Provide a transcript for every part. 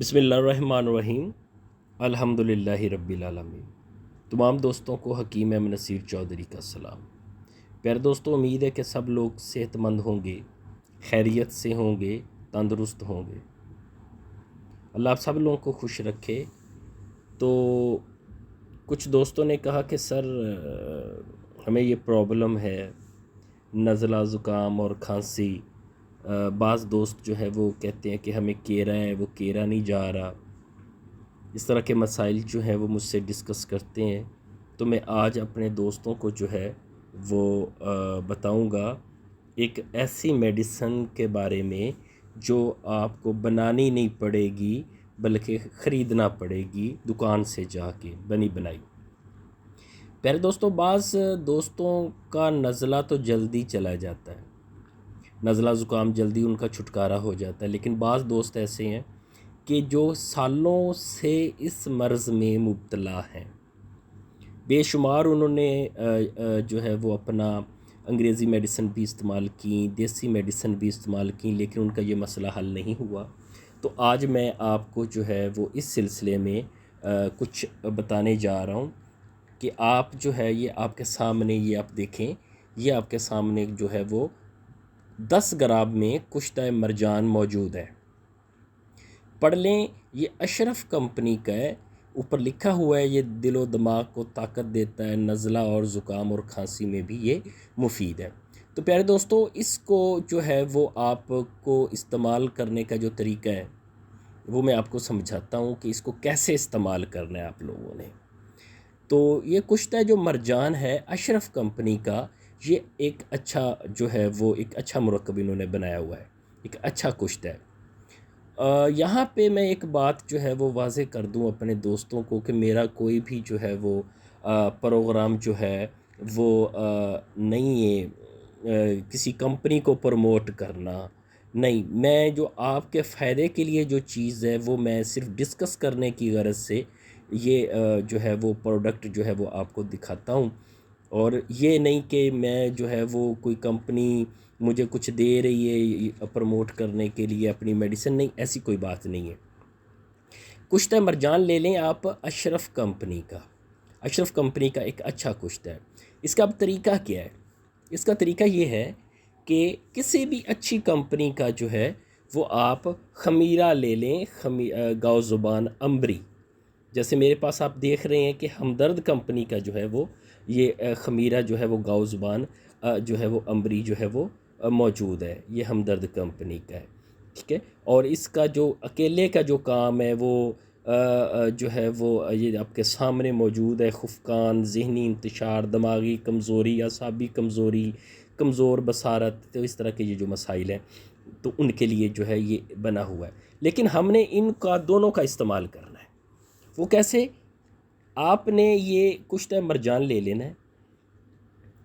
بسم اللہ الرحمن الرحیم، الحمدللہ رب العالمین۔ تمام دوستوں کو حکیم احمد نصیر چودھری کا سلام۔ پیارے دوستوں، امید ہے کہ سب لوگ صحت مند ہوں گے، خیریت سے ہوں گے، تندرست ہوں گے۔ اللہ آپ سب لوگوں کو خوش رکھے۔ تو کچھ دوستوں نے کہا کہ سر ہمیں یہ پرابلم ہے، نزلہ زکام اور کھانسی۔ بعض دوست جو ہے وہ کہتے ہیں کہ ہمیں کیرا ہے، وہ کیرا نہیں جا رہا۔ اس طرح کے مسائل جو ہیں وہ مجھ سے ڈسکس کرتے ہیں۔ تو میں آج اپنے دوستوں کو جو ہے وہ بتاؤں گا ایک ایسی میڈیسن کے بارے میں جو آپ کو بنانی نہیں پڑے گی بلکہ خریدنا پڑے گی دکان سے جا کے، بنی بنائی۔ پیارے دوستوں، بعض دوستوں کا نزلہ تو جلدی چلا جاتا ہے، نزلہ زکام جلدی ان کا چھٹکارا ہو جاتا ہے، لیکن بعض دوست ایسے ہیں کہ جو سالوں سے اس مرض میں مبتلا ہیں۔ بے شمار انہوں نے جو ہے وہ اپنا انگریزی میڈیسن بھی استعمال کی، دیسی میڈیسن بھی استعمال کی، لیکن ان کا یہ مسئلہ حل نہیں ہوا۔ تو آج میں آپ کو جو ہے وہ اس سلسلے میں کچھ بتانے جا رہا ہوں کہ آپ جو ہے یہ آپ کے سامنے، یہ آپ دیکھیں، یہ آپ کے سامنے جو ہے وہ 10 گرام میں کشتہ مرجان موجود ہے۔ پڑھ لیں، یہ اشرف کمپنی کا ہے، اوپر لکھا ہوا ہے یہ دل و دماغ کو طاقت دیتا ہے، نزلہ اور زکام اور کھانسی میں بھی یہ مفید ہے۔ تو پیارے دوستو، اس کو جو ہے وہ آپ کو استعمال کرنے کا جو طریقہ ہے وہ میں آپ کو سمجھاتا ہوں کہ اس کو کیسے استعمال کرنا ہے آپ لوگوں نے۔ تو یہ کشتہ جو مرجان ہے اشرف کمپنی کا، یہ ایک اچھا جو ہے وہ ایک اچھا مرکب انہوں نے بنایا ہوا ہے، ایک اچھا کشتہ ہے۔ یہاں پہ میں ایک بات جو ہے وہ واضح کر دوں اپنے دوستوں کو کہ میرا کوئی بھی جو ہے وہ پروگرام جو ہے وہ نہیں ہے کسی کمپنی کو پروموٹ کرنا، نہیں، میں جو آپ کے فائدے کے لیے جو چیز ہے وہ میں صرف ڈسکس کرنے کی غرض سے یہ جو ہے وہ پروڈکٹ جو ہے وہ آپ کو دکھاتا ہوں، اور یہ نہیں کہ میں جو ہے وہ کوئی کمپنی مجھے کچھ دے رہی ہے پروموٹ کرنے کے لیے اپنی میڈیسن، نہیں، ایسی کوئی بات نہیں ہے۔ کشتہ مرجان لے لیں آپ اشرف کمپنی کا، اشرف کمپنی کا ایک اچھا کشتہ ہے۔ اس کا اب طریقہ کیا ہے؟ اس کا طریقہ یہ ہے کہ کسی بھی اچھی کمپنی کا جو ہے وہ آپ خمیرہ لے لیں، گاؤ زبان امبری، جیسے میرے پاس آپ دیکھ رہے ہیں کہ ہمدرد کمپنی کا جو ہے وہ یہ خمیرہ جو ہے وہ گاؤ زبان جو ہے وہ امبری جو ہے وہ موجود ہے، یہ ہمدرد کمپنی کا ہے، ٹھیک ہے۔ اور اس کا جو اکیلے کا جو کام ہے وہ جو ہے وہ یہ آپ کے سامنے موجود ہے۔ خفقان، ذہنی انتشار، دماغی کمزوری، اعصابی کمزوری، کمزور بصارت، تو اس طرح کے یہ جو مسائل ہیں تو ان کے لیے جو ہے یہ بنا ہوا ہے، لیکن ہم نے ان کا دونوں کا استعمال کرنا ہے۔ وہ کیسے؟ آپ نے یہ کشتہ مرجان لے لینا ہے،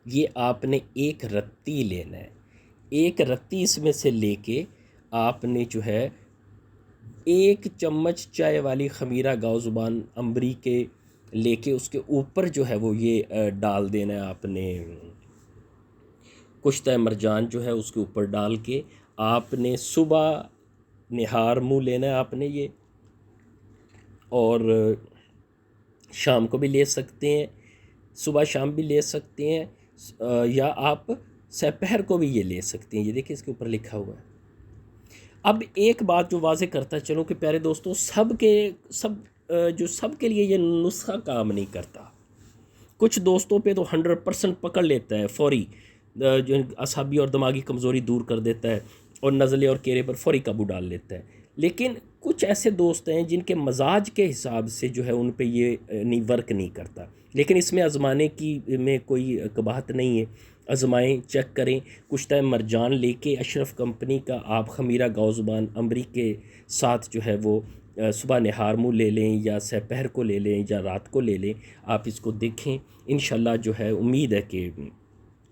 یہ آپ نے ایک رتی لینا ہے، ایک رتی اس میں سے لے کے آپ نے جو ہے 1 چمچ چائے والی خمیرہ گاؤ زبان امبری کے لے کے اس کے اوپر جو ہے وہ یہ ڈال دینا ہے، آپ نے کشتہ مرجان جو ہے اس کے اوپر ڈال کے آپ نے صبح نہار منہ لینا ہے آپ نے یہ، اور شام کو بھی لے سکتے ہیں، صبح شام بھی لے سکتے ہیں، یا آپ سپہر کو بھی یہ لے سکتے ہیں۔ یہ دیکھیں اس کے اوپر لکھا ہوا ہے۔ اب ایک بات جو واضح کرتا چلوں کہ پیارے دوستوں، سب کے لیے یہ نسخہ کام نہیں کرتا۔ کچھ دوستوں پہ تو 100% پکڑ لیتا ہے فوری، جو اعصابی اور دماغی کمزوری دور کر دیتا ہے اور نزلے اور کیرے پر فوری قابو ڈال لیتا ہے، لیکن کچھ ایسے دوست ہیں جن کے مزاج کے حساب سے جو ہے ان پہ یہ نہیں ورک نہیں کرتا، لیکن اس میں آزمانے کی میں کوئی قباحت نہیں ہے، آزمائیں، چیک کریں۔ کشتہ مرجان لے کے اشرف کمپنی کا آپ خمیرہ گاؤ زبان امبری کے ساتھ جو ہے وہ صبح نہار منہ لے لیں، یا سپہر کو لے لیں، یا رات کو لے لیں، آپ اس کو دیکھیں، انشاءاللہ جو ہے امید ہے کہ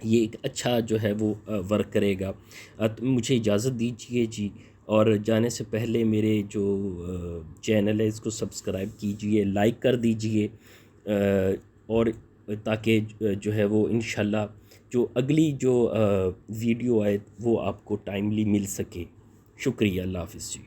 یہ ایک اچھا جو ہے وہ ورک کرے گا۔ مجھے اجازت دیجیے جی، اور جانے سے پہلے میرے جو چینل ہے اس کو سبسکرائب کیجیے، لائک کر دیجیے، اور تاکہ جو ہے وہ انشاءاللہ جو اگلی جو ویڈیو آئے وہ آپ کو ٹائملی مل سکے۔ شکریہ، اللہ حافظ جی۔